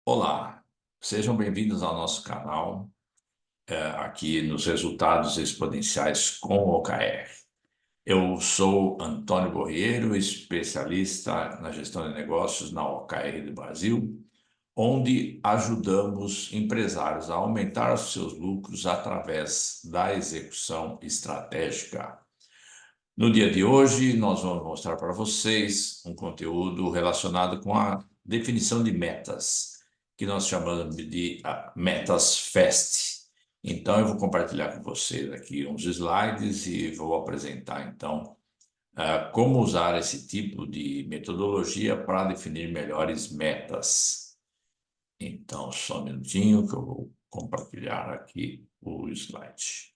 Olá, sejam bem-vindos ao nosso canal, aqui nos Resultados Exponenciais com OKR. Eu sou Antônio Borrieiro, especialista na gestão de negócios na OKR do Brasil, onde ajudamos empresários a aumentar os seus lucros através da execução estratégica. No dia de hoje, nós vamos mostrar para vocês um conteúdo relacionado com a definição de metas, que nós chamamos de metas FAST. Então, eu vou compartilhar com vocês aqui uns slides e vou apresentar, então, como usar esse tipo de metodologia para definir melhores metas. Então, só um minutinho que eu vou compartilhar aqui o slide.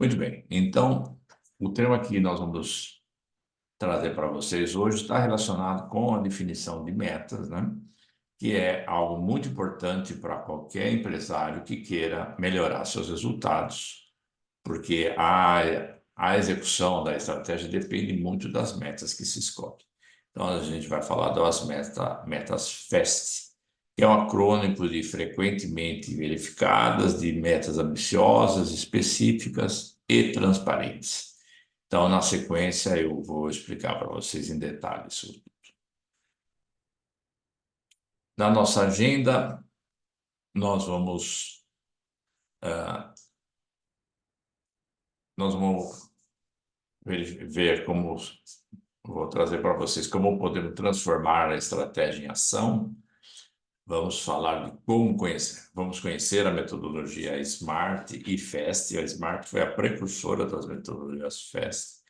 Muito bem, então, o tema que nós vamos trazer para vocês hoje está relacionado com a definição de metas, né? Que é algo muito importante para qualquer empresário que queira melhorar seus resultados, porque a execução da estratégia depende muito das metas que se escolhem. Então, a gente vai falar das metas FAST, que é um acrônimo de frequentemente verificadas, de metas ambiciosas, específicas e transparentes. Então, na sequência, eu vou explicar para vocês em detalhes sobre. Na nossa agenda, nós vamos, ah, nós vamos ver como, vou trazer para vocês como podemos transformar a estratégia em ação. Vamos falar de como conhecer. Vamos conhecer a metodologia SMART e FAST. A SMART foi a precursora das metodologias FAST.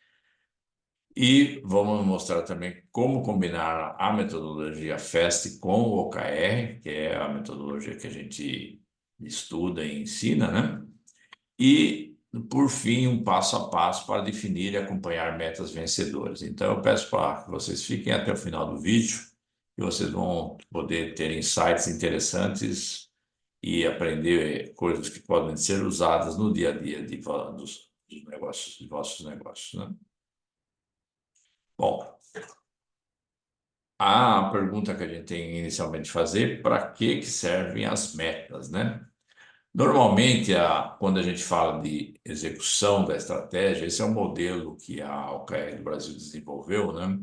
E vamos mostrar também como combinar a metodologia FAST com o OKR, que é a metodologia que a gente estuda e ensina, né? E, por fim, um passo a passo para definir e acompanhar metas vencedoras. Então, eu peço para que vocês fiquem até o final do vídeo, e vocês vão poder ter insights interessantes e aprender coisas que podem ser usadas no dia a dia dos negócios, de vossos negócios, né? Bom, a pergunta que a gente tem inicialmente de fazer, para que servem as metas, né? Normalmente, quando a gente fala de execução da estratégia, esse é um modelo que a OKR do Brasil desenvolveu, né?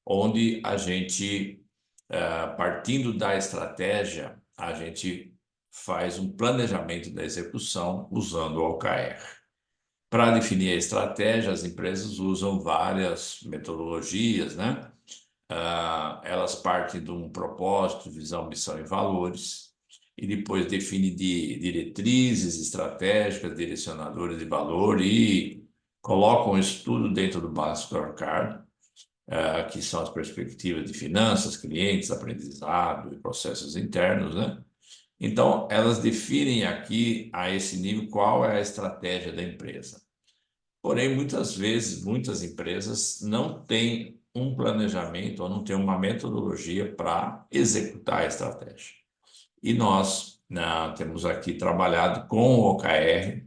Onde a gente, partindo da estratégia, a gente faz um planejamento da execução usando o OKR. Para definir a estratégia, as empresas usam várias metodologias, né? Elas partem de um propósito, visão, missão e valores, e depois define de diretrizes estratégicas, direcionadores de valor e colocam isso tudo dentro do Basic Scorecard, que são as perspectivas de finanças, clientes, aprendizado e processos internos, né? Então, elas definem aqui, a esse nível, qual é a estratégia da empresa. Porém, muitas vezes, muitas empresas não têm um planejamento ou não têm uma metodologia para executar a estratégia. E nós, né, temos aqui trabalhado com o OKR,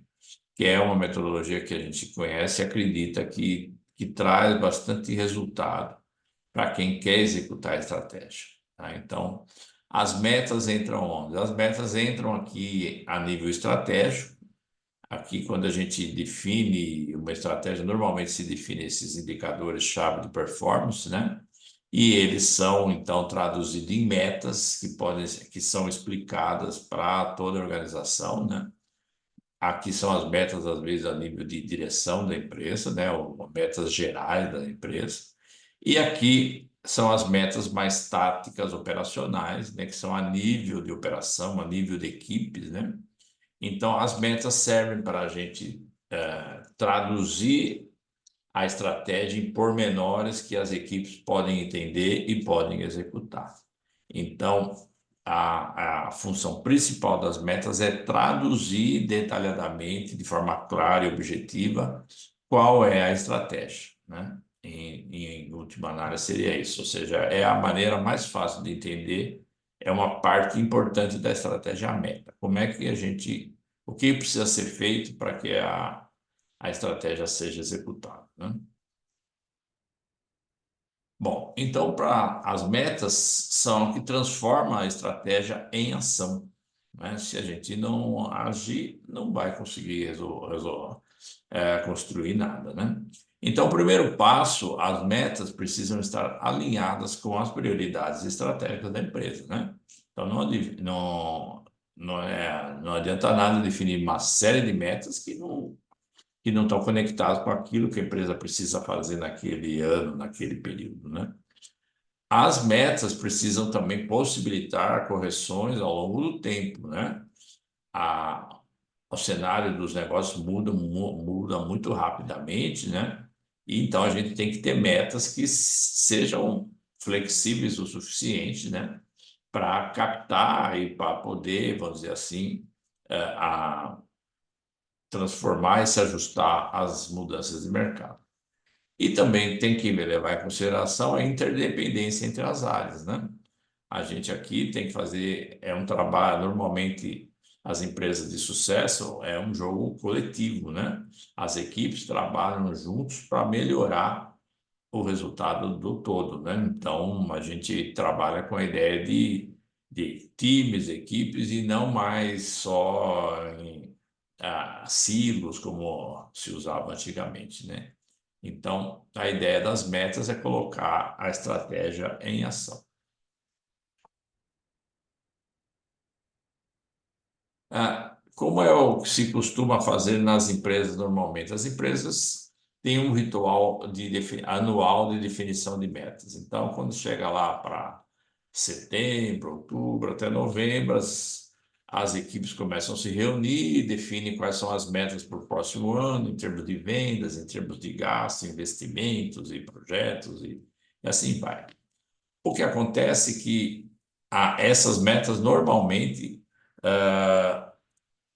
que é uma metodologia que a gente conhece e acredita que traz bastante resultado para quem quer executar a estratégia, tá? Então, as metas entram onde? As metas entram aqui a nível estratégico. Aqui, quando a gente define uma estratégia, normalmente se define esses indicadores-chave de performance, né? E eles são, então, traduzidos em metas que são explicadas para toda a organização, né? Aqui são as metas, às vezes, a nível de direção da empresa, né? Ou metas gerais da empresa. E aqui são as metas mais táticas operacionais, né? Que são a nível de operação, a nível de equipes, né? Então, as metas servem para a gente traduzir a estratégia em pormenores que as equipes podem entender e podem executar. Então, a função principal das metas é traduzir detalhadamente, de forma clara e objetiva, qual é a estratégia, né? Em última análise, seria isso. Ou seja, é a maneira mais fácil de entender, é uma parte importante da estratégia, a meta. Como é que a gente, o que precisa ser feito para que a estratégia seja executada, né? Bom, então, para as metas são o que transforma a estratégia em ação, né? Se a gente não agir, não vai conseguir construir nada, né? Então, o primeiro passo, as metas precisam estar alinhadas com as prioridades estratégicas da empresa, né? Então, não adianta nada definir uma série de metas que não estão conectadas com aquilo que a empresa precisa fazer naquele ano, naquele período, né? As metas precisam também possibilitar correções ao longo do tempo, né? A, o cenário dos negócios muda muito rapidamente, né? E então a gente tem que ter metas que sejam flexíveis o suficiente, né? Para captar e para poder, vamos dizer assim, transformar e se ajustar às mudanças de mercado. E também tem que levar em consideração a interdependência entre as áreas, né? A gente aqui tem que fazer, é um trabalho, normalmente as empresas de sucesso é um jogo coletivo, né? As equipes trabalham juntos para melhorar o resultado do todo, né? Então, a gente trabalha com a ideia de times, equipes e não mais só em silos como se usava antigamente, né? Então, a ideia das metas é colocar a estratégia em ação. Como é o que se costuma fazer nas empresas normalmente? As empresas têm um ritual anual de definição de metas. Então, quando chega lá para setembro, outubro, até novembro, as equipes começam a se reunir, definem quais são as metas para o próximo ano, em termos de vendas, em termos de gasto, investimentos e projetos, e assim vai. O que acontece é que essas metas normalmente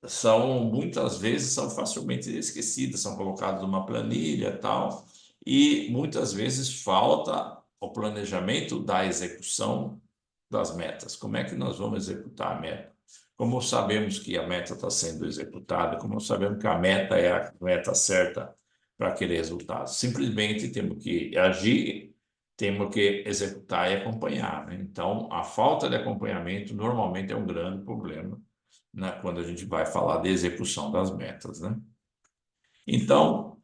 são muitas vezes são facilmente esquecidas, são colocadas numa planilha e tal, e muitas vezes falta o planejamento da execução das metas. Como é que nós vamos executar a meta? Como sabemos que a meta está sendo executada? Como sabemos que a meta é a meta certa para aquele resultado? Simplesmente temos que agir, temos que executar e acompanhar, né? Então, a falta de acompanhamento normalmente é um grande problema, né, quando a gente vai falar de execução das metas, né? Então,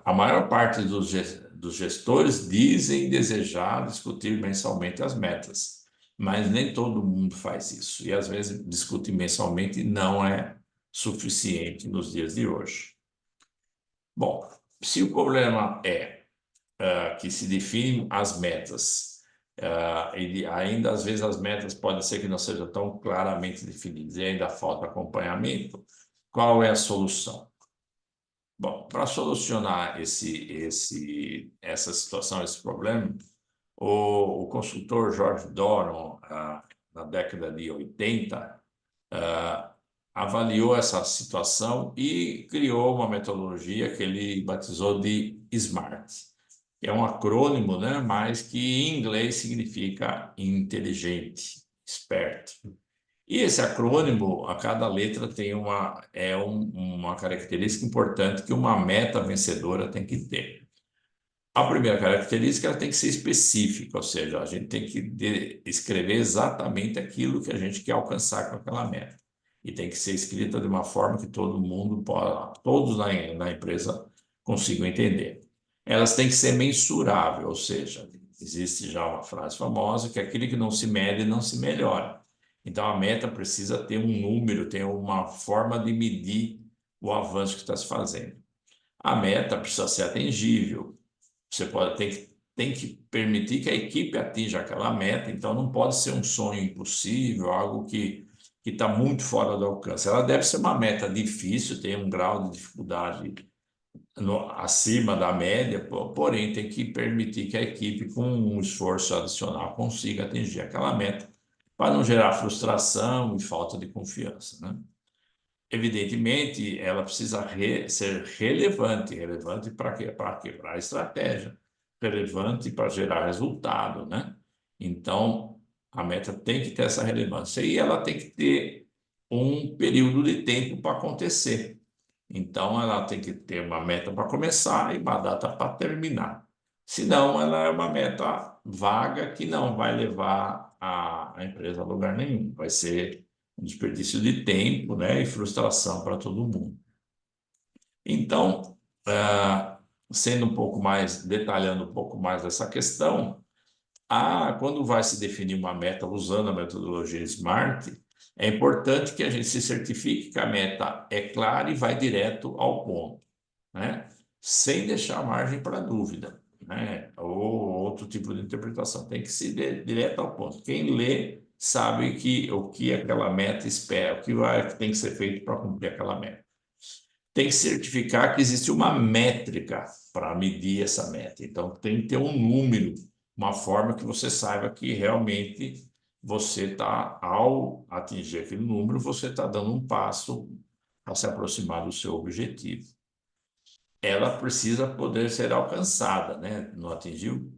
a maior parte dos gestores dizem desejar discutir mensalmente as metas, mas nem todo mundo faz isso. E às vezes discutir mensalmente não é suficiente nos dias de hoje. Bom, se o problema é que se definem as metas, e ainda às vezes as metas podem ser que não sejam tão claramente definidas e ainda falta acompanhamento, qual é a solução? Bom, para solucionar essa situação, esse problema, o consultor George Doron, na década de 80, avaliou essa situação e criou uma metodologia que ele batizou de SMART, que é um acrônimo, né, mas que em inglês significa inteligente, esperto. E esse acrônimo, a cada letra tem uma característica importante que uma meta vencedora tem que ter. A primeira característica, ela tem que ser específica, ou seja, a gente tem que escrever exatamente aquilo que a gente quer alcançar com aquela meta. E tem que ser escrita de uma forma que todo mundo, todos na empresa consigam entender. Elas têm que ser mensuráveis, ou seja, existe já uma frase famosa que aquilo que não se mede não se melhora. Então a meta precisa ter um número, ter uma forma de medir o avanço que está se fazendo. A meta precisa ser atingível. Você tem que permitir que a equipe atinja aquela meta, então não pode ser um sonho impossível, algo que está muito fora do alcance. Ela deve ser uma meta difícil, tem um grau de dificuldade acima da média, porém tem que permitir que a equipe, com um esforço adicional, consiga atingir aquela meta, para não gerar frustração e falta de confiança, né? Evidentemente, ela precisa ser relevante. Relevante para quê? Para quebrar a estratégia. Relevante para gerar resultado, né? Então, A meta tem que ter essa relevância e ela tem que ter um período de tempo para acontecer. Então, ela tem que ter uma meta para começar e uma data para terminar. Senão, ela é uma meta vaga que não vai levar a empresa a lugar nenhum. Vai ser um desperdício de tempo, né, e frustração para todo mundo. Então, sendo um pouco mais, detalhando um pouco mais essa questão, quando vai se definir uma meta usando a metodologia SMART, é importante que a gente se certifique que a meta é clara e vai direto ao ponto, né? Sem deixar margem para dúvida, né? Ou outro tipo de interpretação. Tem que ser direto ao ponto. Quem lê sabe que o que aquela meta espera, que tem que ser feito para cumprir aquela meta. Tem que certificar que existe uma métrica para medir essa meta. Então, tem que ter um número, uma forma que você saiba que realmente você está, ao atingir aquele número, você está dando um passo a se aproximar do seu objetivo. Ela precisa poder ser alcançada, né? Não atingiu?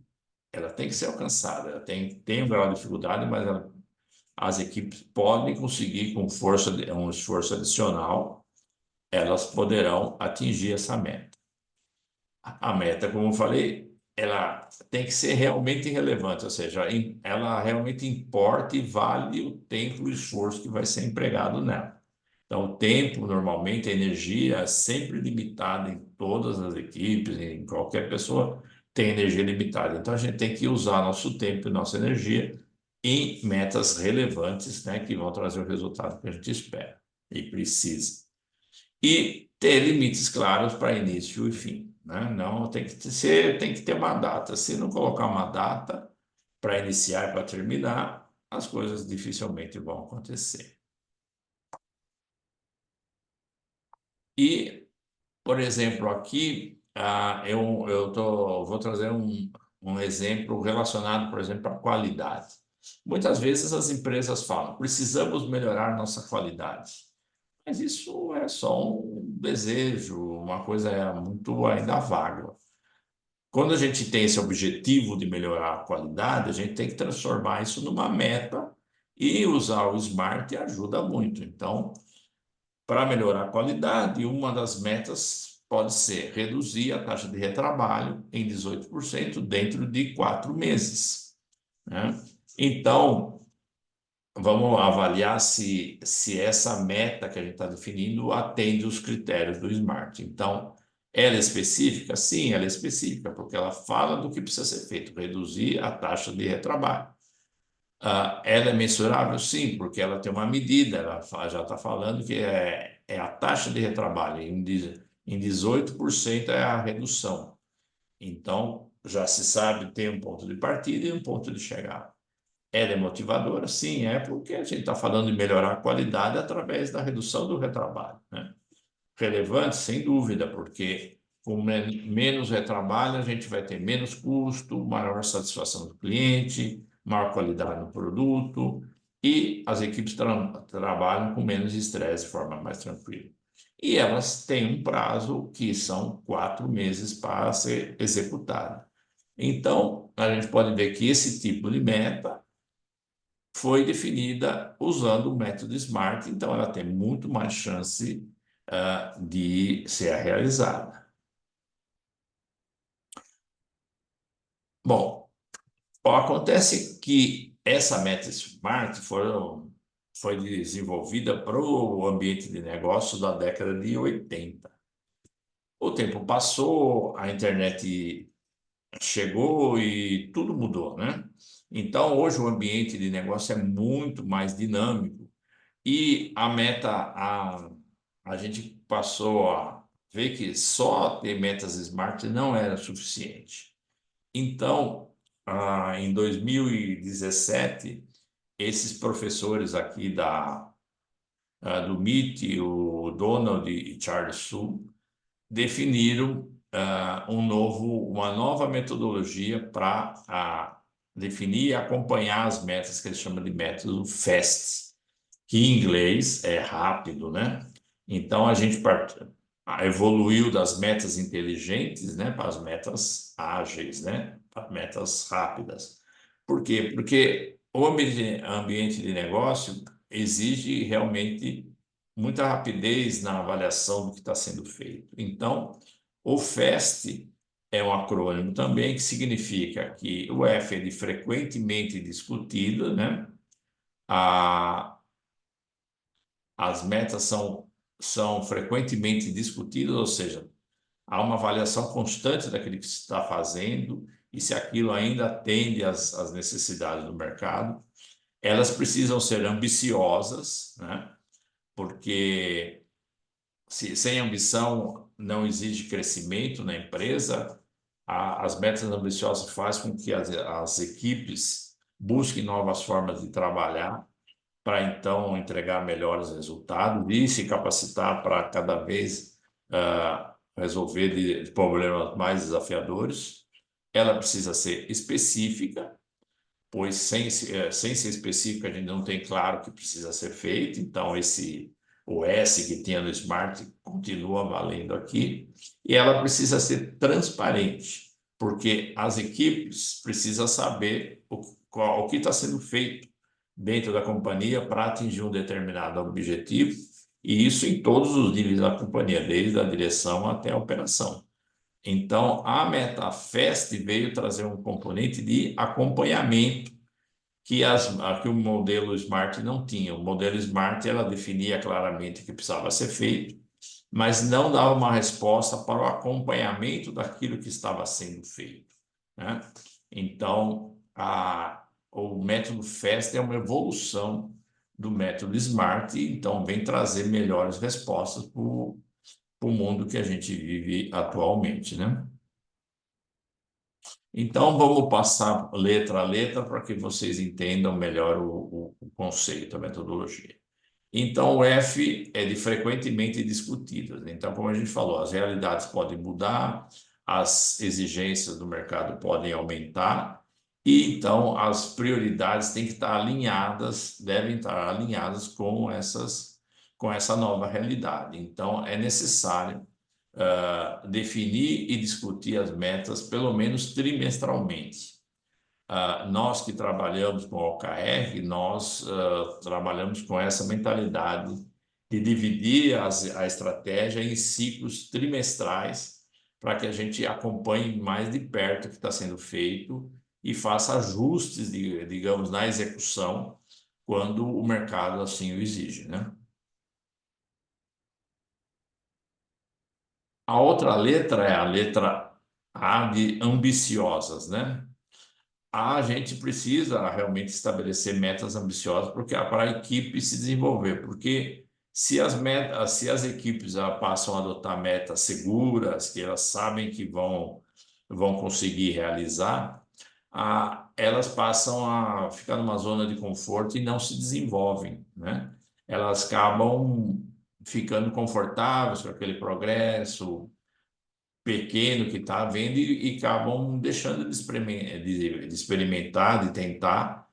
Ela tem que ser alcançada. Ela tem um grau de dificuldade, mas as equipes podem conseguir, com força, um esforço adicional, elas poderão atingir essa meta. A meta, como eu falei, ela tem que ser realmente relevante, ou seja, ela realmente importa e vale o tempo e o esforço que vai ser empregado nela. Então, o tempo, normalmente, a energia é sempre limitada em todas as equipes, em qualquer pessoa tem energia limitada. Então, a gente tem que usar nosso tempo e nossa energia em metas relevantes, né, que vão trazer o resultado que a gente espera e precisa. E ter limites claros para início e fim, né? Não tem que ter uma data. Se não colocar uma data para iniciar e para terminar, as coisas dificilmente vão acontecer. E, por exemplo, aqui vou trazer um exemplo relacionado, por exemplo, à qualidade. Muitas vezes as empresas falam, precisamos melhorar nossa qualidade. Mas isso é só um desejo, uma coisa muito ainda vaga. Quando a gente tem esse objetivo de melhorar a qualidade, a gente tem que transformar isso numa meta e usar o Smart ajuda muito. Então, para melhorar a qualidade, uma das metas pode ser reduzir a taxa de retrabalho em 18% dentro de 4 meses, né? Então, vamos avaliar se essa meta que a gente está definindo atende os critérios do SMART. Então, ela é específica? Sim, ela é específica, porque ela fala do que precisa ser feito, reduzir a taxa de retrabalho. Ela é mensurável? Sim, porque ela tem uma medida, ela já está falando que é a taxa de retrabalho, em 18% é a redução. Então, já se sabe, tem um ponto de partida e um ponto de chegada. Ela é motivadora? Sim, é porque a gente está falando de melhorar a qualidade através da redução do retrabalho, né? Relevante, sem dúvida, porque com menos retrabalho a gente vai ter menos custo, maior satisfação do cliente, maior qualidade no produto e as equipes trabalham com menos estresse de forma mais tranquila. E elas têm um prazo que são 4 meses para ser executada. Então, a gente pode ver que esse tipo de meta foi definida usando o método SMART, então ela tem muito mais chance de ser realizada. Bom, acontece que essa meta SMART foi desenvolvida para o ambiente de negócio da década de 80. O tempo passou, a internet chegou e tudo mudou, né? Então, hoje o ambiente de negócio é muito mais dinâmico. E a gente passou a ver que só ter metas smart não era suficiente. Então, em 2017, esses professores aqui do MIT, o Donald e Charles Su, definiram uma nova metodologia para definir e acompanhar as metas que eles chamam de método FAST, que em inglês é rápido, né? Então a gente evoluiu das metas inteligentes, né, para as metas ágeis, né, para metas rápidas. Por quê? Porque o ambiente de negócio exige realmente muita rapidez na avaliação do que está sendo feito. Então, o FAST é um acrônimo também que significa que o F é de frequentemente discutido, né? A, as metas são frequentemente discutidas, ou seja, há uma avaliação constante daquilo que se está fazendo e se aquilo ainda atende às necessidades do mercado. Elas precisam ser ambiciosas, né? Porque sem ambição não existe crescimento na empresa. As metas ambiciosas fazem com que as equipes busquem novas formas de trabalhar para então entregar melhores resultados e se capacitar para cada vez resolver de problemas mais desafiadores. Ela precisa ser específica, pois sem ser específica a gente não tem claro o que precisa ser feito, então o S que tinha no Smart continua valendo aqui, e ela precisa ser transparente, porque as equipes precisam saber o que está sendo feito dentro da companhia para atingir um determinado objetivo, e isso em todos os níveis da companhia, desde a direção até a operação. Então, a MetaFest veio trazer um componente de acompanhamento que o modelo Smart não tinha. O modelo Smart ela definia claramente o que precisava ser feito, mas não dava uma resposta para o acompanhamento daquilo que estava sendo feito, né? Então, o método FAST é uma evolução do método SMART, então vem trazer melhores respostas para o mundo que a gente vive atualmente, né? Então, vamos passar letra a letra para que vocês entendam melhor o conceito, a metodologia. Então, o F é de frequentemente discutidas. Então, como a gente falou, as realidades podem mudar, as exigências do mercado podem aumentar, e então as prioridades têm que estar alinhadas, devem estar alinhadas com essa nova realidade. Então, é necessário definir e discutir as metas pelo menos trimestralmente. Nós que trabalhamos com OKR, nós trabalhamos com essa mentalidade de dividir a estratégia em ciclos trimestrais para que a gente acompanhe mais de perto o que está sendo feito e faça ajustes, digamos, na execução quando o mercado assim o exige, né? A outra letra é a letra A de ambiciosas, né? A gente precisa realmente estabelecer metas ambiciosas porque para a equipe se desenvolver, porque se as equipes passam a adotar metas seguras, que elas sabem que vão conseguir realizar, elas passam a ficar numa zona de conforto e não se desenvolvem, né? Elas acabam ficando confortáveis com aquele progresso pequeno que está vendo e acabam deixando de experimentar, de tentar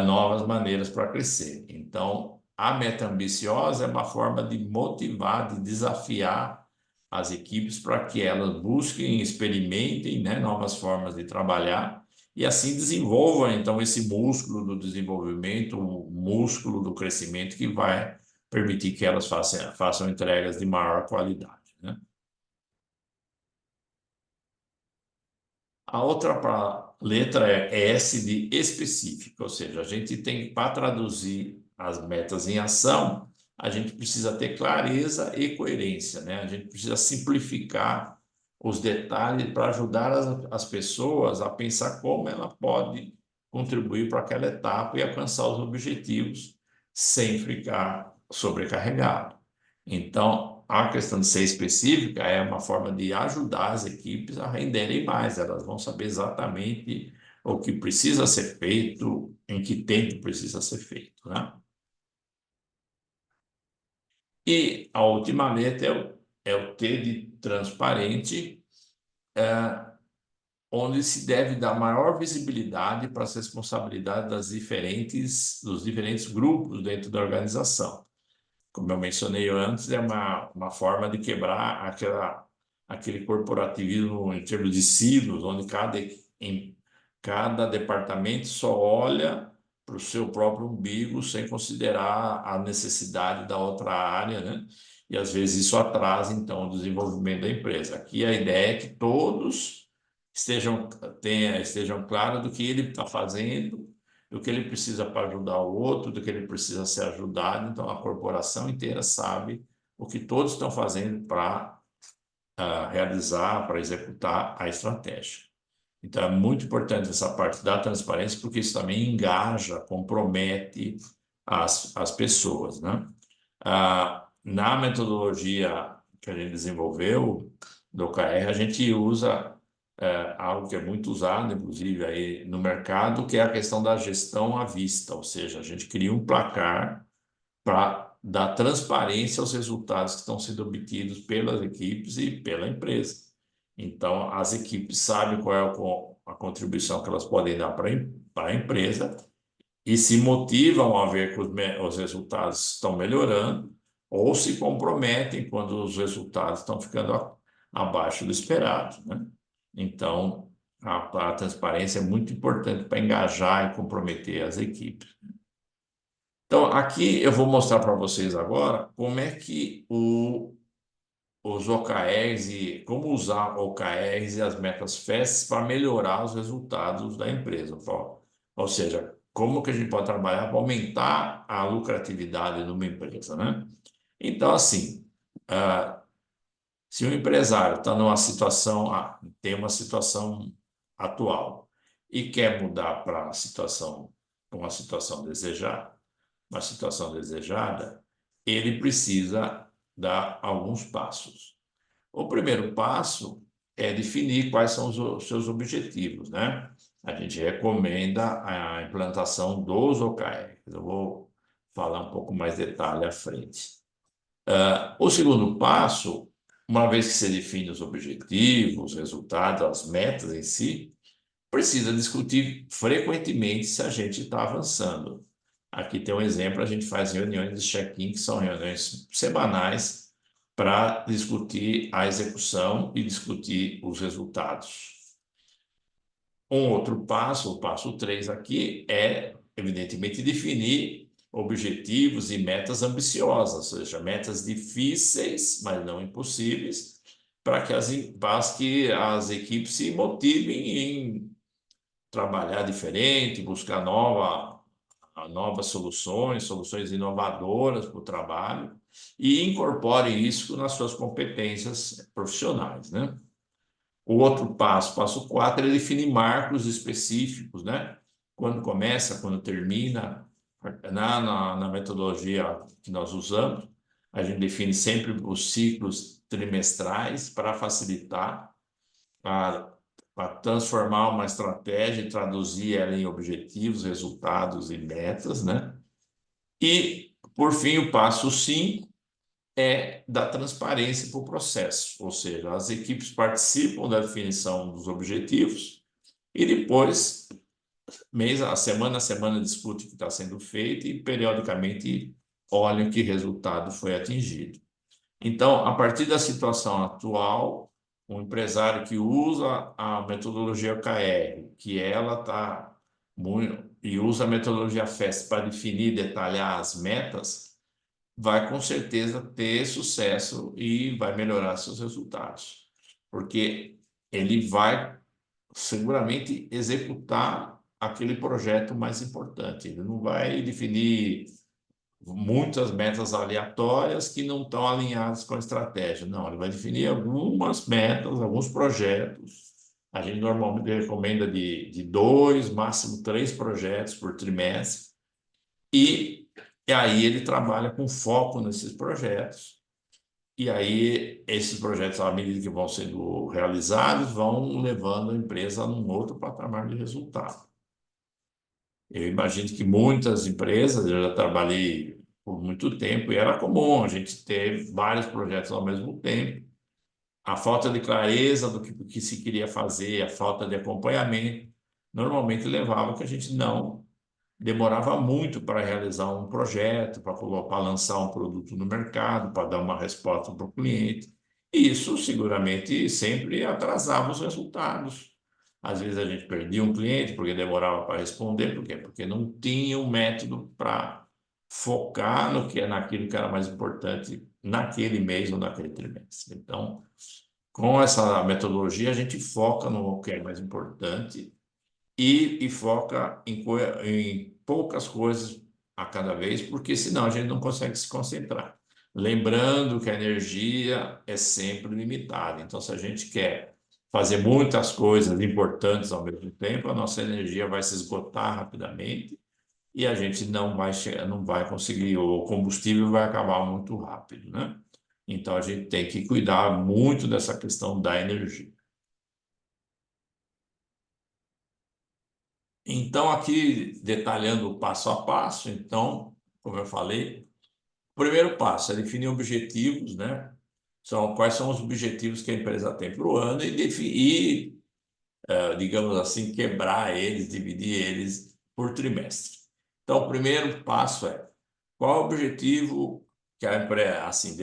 novas maneiras para crescer. Então, a meta ambiciosa é uma forma de motivar, de desafiar as equipes para que elas busquem, experimentem, né, novas formas de trabalhar e assim desenvolvam então esse músculo do desenvolvimento, o músculo do crescimento que vai permitir que elas façam entregas de maior qualidade, né? A outra letra é S de específica, ou seja, a gente tem, para traduzir as metas em ação, a gente precisa ter clareza e coerência, né? A gente precisa simplificar os detalhes para ajudar as pessoas a pensar como ela pode contribuir para aquela etapa e alcançar os objetivos sem ficar sobrecarregado. Então, a questão de ser específica é uma forma de ajudar as equipes a renderem mais. Elas vão saber exatamente o que precisa ser feito, em que tempo precisa ser feito, né? E a última letra é o T de transparente, onde se deve dar maior visibilidade para as responsabilidades dos diferentes grupos dentro da organização. Como eu mencionei antes, é uma forma de quebrar aquele corporativismo em termos de silos, onde cada departamento só olha o seu próprio umbigo, sem considerar a necessidade da outra área, né? E às vezes isso atrasa, então, o desenvolvimento da empresa. Aqui a ideia é que todos estejam claros do que ele está fazendo, do que ele precisa para ajudar o outro, do que ele precisa ser ajudado. Então, a corporação inteira sabe o que todos estão fazendo para realizar, para executar a estratégia. Então, é muito importante essa parte da transparência, porque isso também engaja, compromete as pessoas, né? Na metodologia que a gente desenvolveu, do OKR, a gente usa algo que é muito usado, inclusive, aí no mercado, que é a questão da gestão à vista, ou seja, a gente cria um placar para dar transparência aos resultados que estão sendo obtidos pelas equipes e pela empresa. Então, as equipes sabem qual é a contribuição que elas podem dar para a empresa e se motivam a ver que os resultados estão melhorando ou se comprometem quando os resultados estão ficando abaixo do esperado, né? Então, a transparência é muito importante para engajar e comprometer as equipes. Então, aqui eu vou mostrar para vocês agora como é que os OKRs e como usar OKRs e as metas FAST para melhorar os resultados da empresa. Ou seja, como que a gente pode trabalhar para aumentar a lucratividade numa empresa, né? Então, assim, se o empresário está numa situação, tem uma situação atual e quer mudar para uma situação desejada, ele precisa dar alguns passos. O primeiro passo é definir quais são os seus objetivos, né? A gente recomenda a implantação dos OKRs. Eu vou falar um pouco mais detalhe à frente. O segundo passo, uma vez que você define os objetivos, os resultados, as metas em si, precisa discutir frequentemente se a gente está avançando. Aqui tem um exemplo, a gente faz reuniões de check-in, que são reuniões semanais, para discutir a execução e discutir os resultados. Um outro passo, o passo 3 aqui, é, evidentemente, definir objetivos e metas ambiciosas, ou seja, metas difíceis, mas não impossíveis, para que as equipes se motivem em trabalhar diferente, buscar novas soluções inovadoras para o trabalho e incorporem isso nas suas competências profissionais, né? O outro passo, passo 4, é definir marcos específicos, né? Quando começa, quando termina. Na metodologia que nós usamos, a gente define sempre os ciclos trimestrais para facilitar para transformar uma estratégia e traduzir ela em objetivos, resultados e metas, né? E, por fim, o passo 5 é da transparência para o processo, ou seja, as equipes participam da definição dos objetivos e depois, semana a semana, discute o que está sendo feito e, periodicamente, olham que resultado foi atingido. Então, a partir da situação atual, um empresário que usa a metodologia OKR, que ela está e usa a metodologia FAST para definir e detalhar as metas, vai com certeza ter sucesso e vai melhorar seus resultados, porque ele vai seguramente executar aquele projeto mais importante. Ele não vai definir muitas metas aleatórias que não estão alinhadas com a estratégia. Não, ele vai definir algumas metas, alguns projetos. A gente normalmente recomenda de 2, máximo 3 projetos por trimestre. E aí ele trabalha com foco nesses projetos. E aí esses projetos, à medida que vão sendo realizados, vão levando a empresa a um outro patamar de resultado. Eu imagino que muitas empresas, eu já trabalhei por muito tempo e era comum a gente ter vários projetos ao mesmo tempo. A falta de clareza do que se queria fazer, a falta de acompanhamento, normalmente levava que a gente não demorava muito para realizar um projeto, para lançar um produto no mercado, para dar uma resposta para o cliente. E isso seguramente sempre atrasava os resultados. Às vezes a gente perdia um cliente porque demorava para responder, por quê? Porque não tinha um método para focar no que naquilo que era mais importante naquele mês ou naquele trimestre. Então, com essa metodologia, a gente foca no que é mais importante e foca em poucas coisas a cada vez, porque senão a gente não consegue se concentrar. Lembrando que a energia é sempre limitada. Então, se a gente quer fazer muitas coisas importantes ao mesmo tempo, a nossa energia vai se esgotar rapidamente e a gente não vai chegar, não vai conseguir, o combustível vai acabar muito rápido, né? Então, a gente tem que cuidar muito dessa questão da energia. Então, aqui detalhando o passo a passo, então, como eu falei, o primeiro passo é definir objetivos, né? Quais são os objetivos que a empresa tem para o ano e definir, digamos assim, quebrar eles, dividir eles por trimestre. Então, o primeiro passo é qual é o objetivo que a empresa, assim,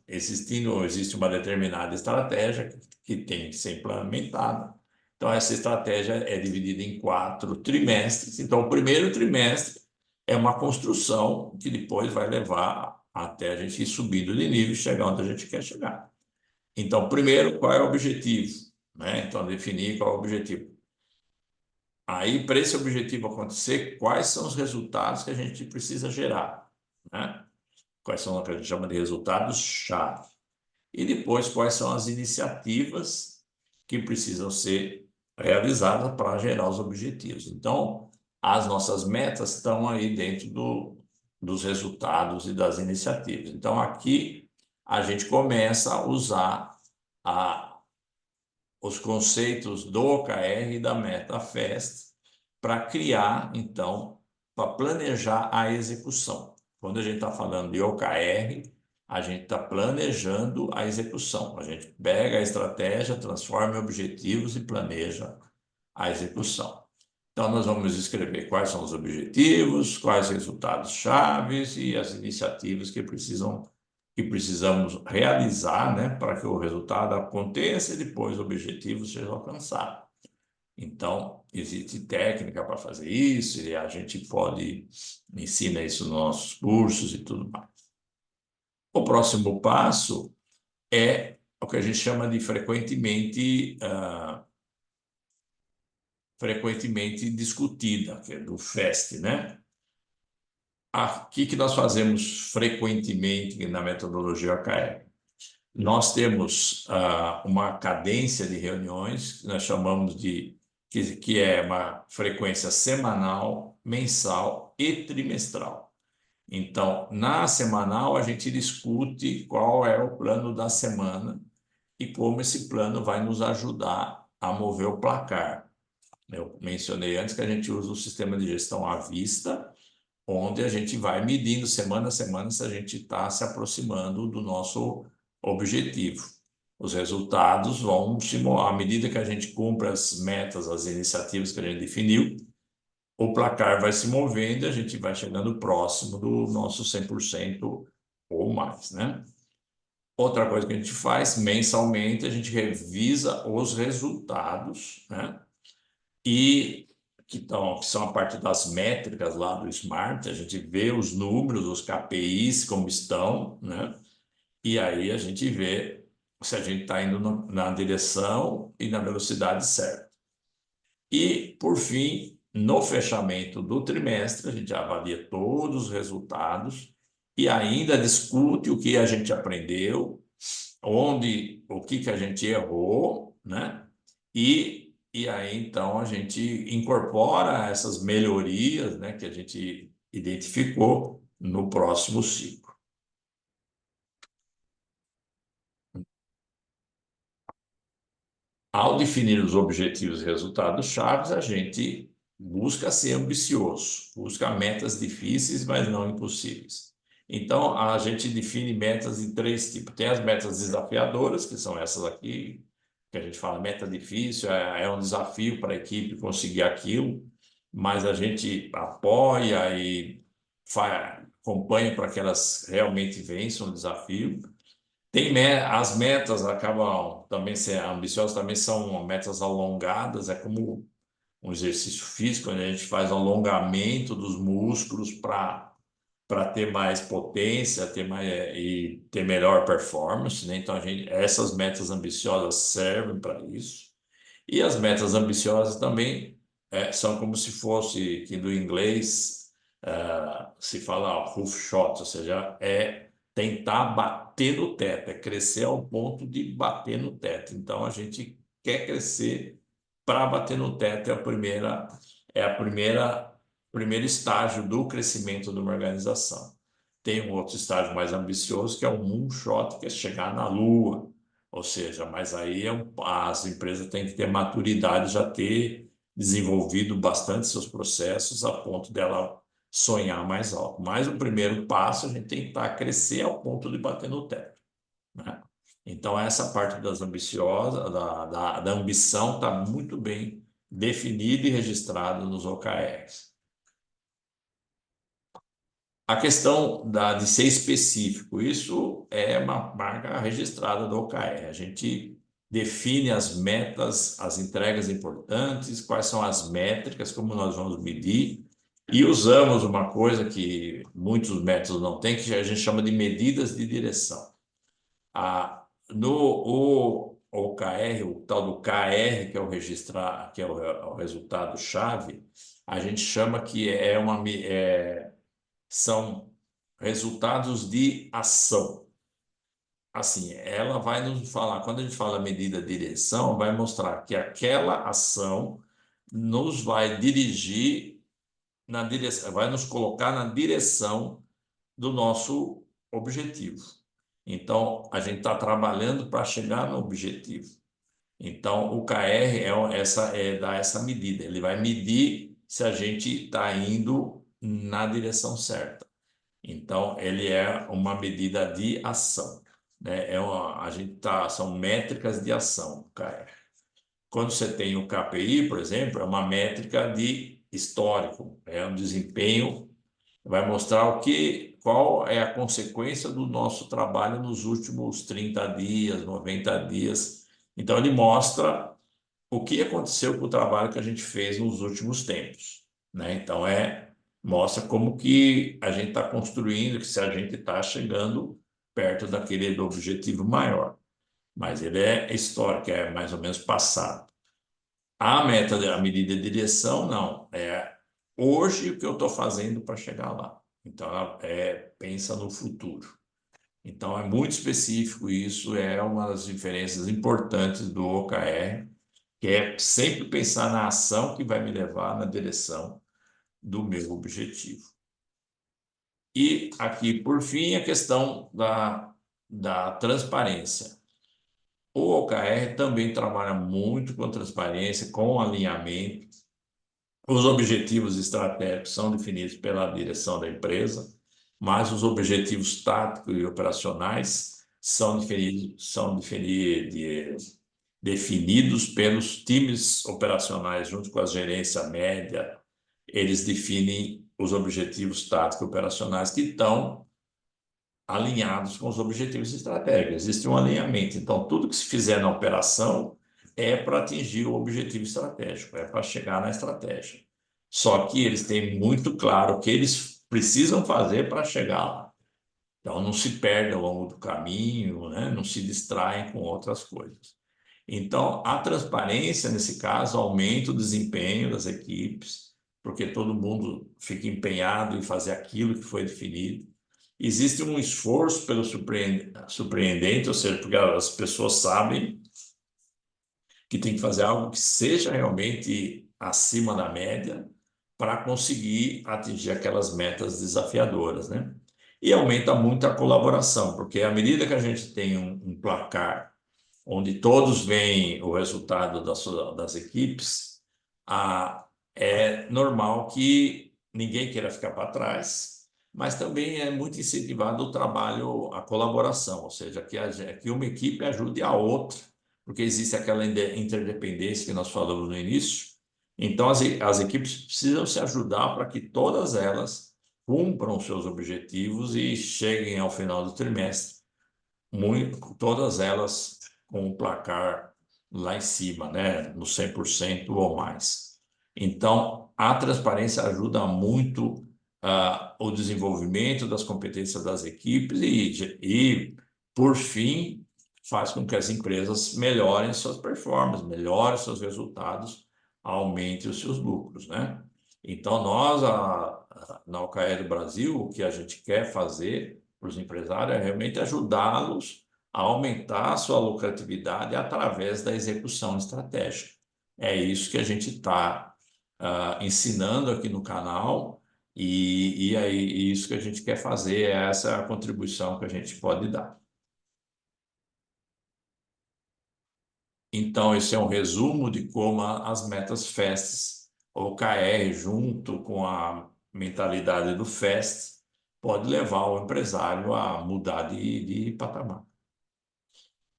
existe uma determinada estratégia que tem que ser implementada. Então, essa estratégia é dividida em 4 trimestres. Então, o primeiro trimestre é uma construção que depois vai levar até a gente ir subindo de nível e chegar onde a gente quer chegar. Então, primeiro, qual é o objetivo? Né? Então, definir qual é o objetivo. Aí, para esse objetivo acontecer, quais são os resultados que a gente precisa gerar? Né? Quais são o que a gente chama de resultados-chave. E depois, quais são as iniciativas que precisam ser realizadas para gerar os objetivos. Então, as nossas metas estão aí dentro dos resultados e das iniciativas. Então, aqui a gente começa a usar a, os conceitos do OKR e da MetaFast para criar, então, para planejar a execução. Quando a gente está falando de OKR, a gente está planejando a execução. A gente pega a estratégia, transforma em objetivos e planeja a execução. Então, nós vamos escrever quais são os objetivos, quais resultados chaves e as iniciativas que precisamos realizar, né, para que o resultado aconteça e depois o objetivo seja alcançado. Então, existe técnica para fazer isso e a gente pode ensina isso nos nossos cursos e tudo mais. O próximo passo é o que a gente chama de frequentemente discutida, que é do FAST, né? Aqui que nós fazemos frequentemente na metodologia OKR. Nós temos uma cadência de reuniões que nós chamamos que é uma frequência semanal, mensal e trimestral. Então, na semanal, a gente discute qual é o plano da semana e como esse plano vai nos ajudar a mover o placar. Eu mencionei antes que a gente usa o sistema de gestão à vista, onde a gente vai medindo semana a semana se a gente está se aproximando do nosso objetivo. Os resultados vão, à medida que a gente cumpre as metas, as iniciativas que a gente definiu, o placar vai se movendo e a gente vai chegando próximo do nosso 100% ou mais, né? Outra coisa que a gente faz, mensalmente, a gente revisa os resultados, né? E que são a parte das métricas lá do Smart, a gente vê os números, os KPIs como estão, né? E aí a gente vê se a gente está indo na direção e na velocidade certa. E, por fim, no fechamento do trimestre, a gente avalia todos os resultados e ainda discute o que a gente aprendeu, o que a gente errou, né? E aí, então, a gente incorpora essas melhorias, né, que a gente identificou no próximo ciclo. Ao definir os objetivos e resultados chaves, a gente busca ser ambicioso, busca metas difíceis, mas não impossíveis. Então, a gente define metas em 3 tipos. Tem as metas desafiadoras, que são essas aqui, que a gente fala meta difícil, é um desafio para a equipe conseguir aquilo, mas a gente apoia e acompanha para que elas realmente vençam o desafio. As metas acabam também ser ambiciosas, também são metas alongadas, é como um exercício físico, onde a gente faz alongamento dos músculos para ter mais potência, ter mais e ter melhor performance, né? Então essas metas ambiciosas servem para isso. E as metas ambiciosas também são como se fosse, que do inglês se fala roof shot, ou seja, é tentar bater no teto, é crescer ao ponto de bater no teto. Então a gente quer crescer para bater no teto, é a primeiro estágio do crescimento de uma organização. Tem um outro estágio mais ambicioso, que é o moonshot, que é chegar na Lua. Ou seja, mas aí as empresas têm que ter maturidade, já ter desenvolvido bastante seus processos a ponto dela sonhar mais alto. Mas o primeiro passo a gente tem que tentar crescer ao ponto de bater no teto, né? Então, essa parte das ambiciosas, da ambição está muito bem definida e registrada nos OKRs. A questão de ser específico, isso é uma marca registrada do OKR. A gente define as metas, as entregas importantes, quais são as métricas, como nós vamos medir, e usamos uma coisa que muitos métodos não têm, que a gente chama de medidas de direção. No OKR, o tal do KR, que é o registrar, que é o resultado-chave, a gente chama que são resultados de ação. Assim, ela vai nos falar, quando a gente fala medida de direção, vai mostrar que aquela ação nos vai dirigir na direção, vai nos colocar na direção do nosso objetivo. Então, a gente está trabalhando para chegar no objetivo. Então, o KR dá essa medida. Ele vai medir se a gente está indo na direção certa. Então, ele é uma medida de ação, né? São métricas de ação, o KR. Quando você tem o KPI, por exemplo, é uma métrica de histórico, é um desempenho, vai mostrar qual é a consequência do nosso trabalho nos últimos 30 dias, 90 dias. Então, ele mostra o que aconteceu com o trabalho que a gente fez nos últimos tempos, né? Então, mostra como que a gente está construindo, que se a gente está chegando perto daquele do objetivo maior. Mas ele é histórico, é mais ou menos passado. A medida de direção, não. É hoje o que eu estou fazendo para chegar lá. Então, ela pensa no futuro. Então, é muito específico isso, é uma das diferenças importantes do OKR, que é sempre pensar na ação que vai me levar na direção do meu objetivo. E aqui, por fim, a questão da transparência. O OKR também trabalha muito com transparência, com alinhamento. Os objetivos estratégicos são definidos pela direção da empresa, mas os objetivos táticos e operacionais definidos pelos times operacionais, junto com a gerência média. Eles definem os objetivos táticos e operacionais que estão alinhados com os objetivos estratégicos. Existe um alinhamento. Então, tudo que se fizer na operação é para atingir o objetivo estratégico, é para chegar na estratégia. Só que eles têm muito claro o que eles precisam fazer para chegar lá. Então, não se perde ao longo do caminho, né? Não se distraem com outras coisas. Então, a transparência, nesse caso, aumenta o desempenho das equipes, porque todo mundo fica empenhado em fazer aquilo que foi definido. Existe um esforço pelo surpreendente, ou seja, porque as pessoas sabem que tem que fazer algo que seja realmente acima da média para conseguir atingir aquelas metas desafiadoras, né? E aumenta muito a colaboração, porque à medida que a gente tem um placar onde todos veem o resultado das equipes, é normal que ninguém queira ficar para trás, mas também é muito incentivado o trabalho, a colaboração, ou seja, que uma equipe ajude a outra, porque existe aquela interdependência que nós falamos no início. Então, as equipes precisam se ajudar para que todas elas cumpram seus objetivos e cheguem ao final do trimestre todas elas com um placar lá em cima, né, no 100% ou mais. Então, a transparência ajuda muito o desenvolvimento das competências das equipes por fim, faz com que as empresas melhorem suas performances, melhorem seus resultados, aumentem os seus lucros, né? Então, na OKR do Brasil, o que a gente quer fazer para os empresários é realmente ajudá-los a aumentar a sua lucratividade através da execução estratégica. É isso que a gente está ensinando aqui no canal e aí isso que a gente quer fazer, essa é a contribuição que a gente pode dar. Então, esse é um resumo de como as metas FAST, ou KR, junto com a mentalidade do FAST, pode levar o empresário a mudar de patamar.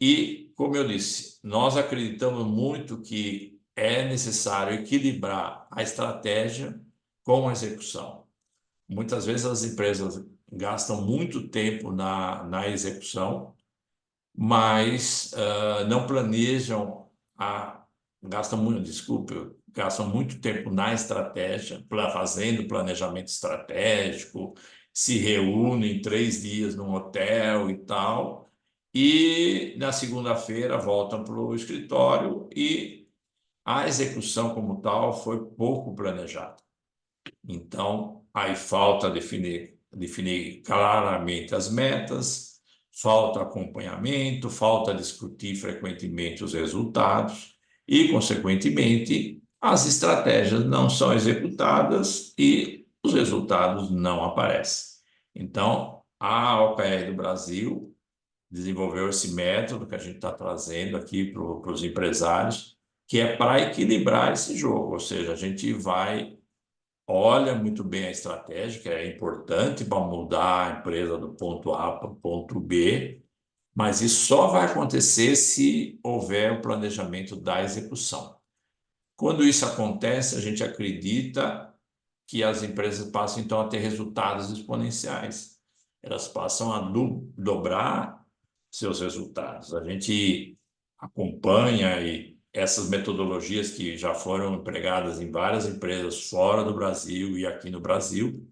E, como eu disse, nós acreditamos muito que é necessário equilibrar a estratégia com a execução. Muitas vezes as empresas gastam muito tempo na execução, mas não planejam, gastam muito tempo na estratégia, fazendo planejamento estratégico, se reúnem 3 dias num hotel e tal, e na segunda-feira voltam para o escritório e a execução como tal foi pouco planejada. Então, aí falta definir claramente as metas, falta acompanhamento, falta discutir frequentemente os resultados e, consequentemente, as estratégias não são executadas e os resultados não aparecem. Então, a OKR do Brasil desenvolveu esse método que a gente está trazendo aqui para os empresários, que é para equilibrar esse jogo, ou seja, a gente olha muito bem a estratégia, que é importante para mudar a empresa do ponto A para o ponto B, mas isso só vai acontecer se houver o planejamento da execução. Quando isso acontece, a gente acredita que as empresas passam então a ter resultados exponenciais. Elas passam a dobrar seus resultados. A gente acompanha essas metodologias que já foram empregadas em várias empresas fora do Brasil e aqui no Brasil.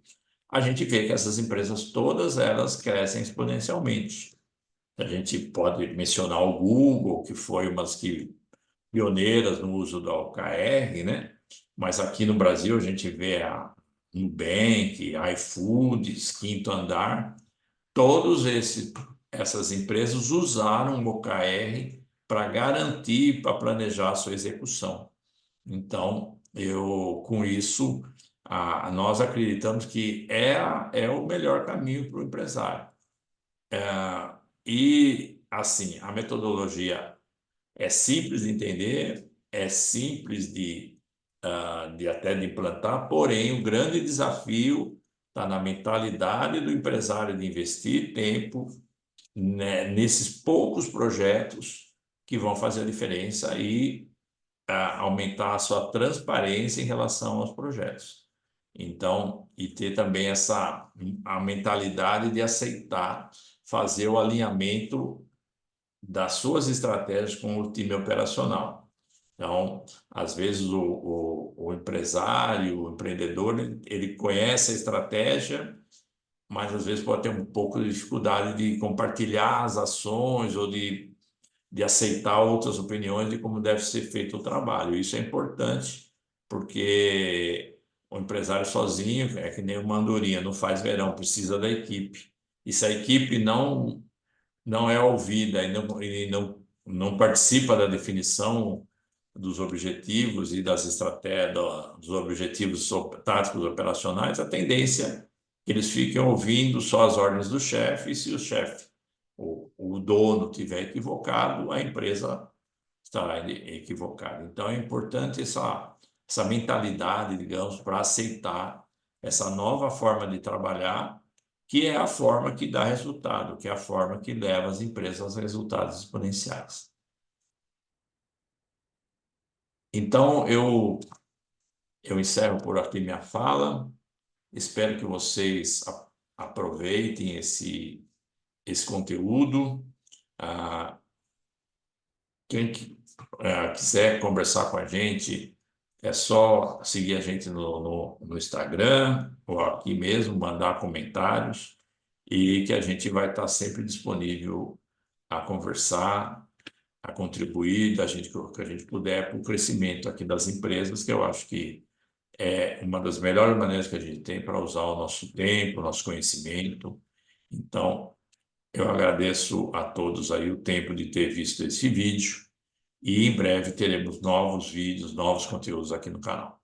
A gente vê que essas empresas todas elas crescem exponencialmente. A gente pode mencionar o Google, que foi uma das pioneiras no uso da OKR, né? Mas aqui no Brasil a gente vê a Nubank, iFoods, Quinto Andar, essas empresas usaram o OKR para garantir, para planejar a sua execução. Então, com isso, nós acreditamos que é o melhor caminho para o empresário. E, assim, a metodologia é simples de entender, é simples de até de implantar, porém o grande desafio está na mentalidade do empresário de investir tempo, né, nesses poucos projetos que vão fazer a diferença e aumentar a sua transparência em relação aos projetos. Então, e ter também a mentalidade de aceitar fazer o alinhamento das suas estratégias com o time operacional. Então, às vezes o empresário, o empreendedor, ele conhece a estratégia, mas às vezes pode ter um pouco de dificuldade de compartilhar as ações ou de aceitar outras opiniões de como deve ser feito o trabalho. Isso é importante, porque o empresário sozinho é que nem uma andorinha, não faz verão, precisa da equipe. E se a equipe não é ouvida não participa da definição dos objetivos e das estratégias, dos objetivos táticos operacionais, a tendência é que eles fiquem ouvindo só as ordens do chefe, e se o chefe, o dono, estiver equivocado, a empresa estará equivocada. Então, é importante essa mentalidade, digamos, para aceitar essa nova forma de trabalhar, que é a forma que dá resultado, que é a forma que leva as empresas a resultados exponenciais. Então, eu encerro por aqui minha fala. Espero que vocês aproveitem esse conteúdo Ah, quem quiser conversar com a gente, é só seguir a gente no Instagram ou aqui mesmo, mandar comentários e que a gente vai estar sempre disponível a conversar, a contribuir da gente, o que a gente puder para o crescimento aqui das empresas, que eu acho que é uma das melhores maneiras que a gente tem para usar o nosso tempo, o nosso conhecimento. Então, eu agradeço a todos aí o tempo de ter visto esse vídeo e em breve teremos novos vídeos, novos conteúdos aqui no canal.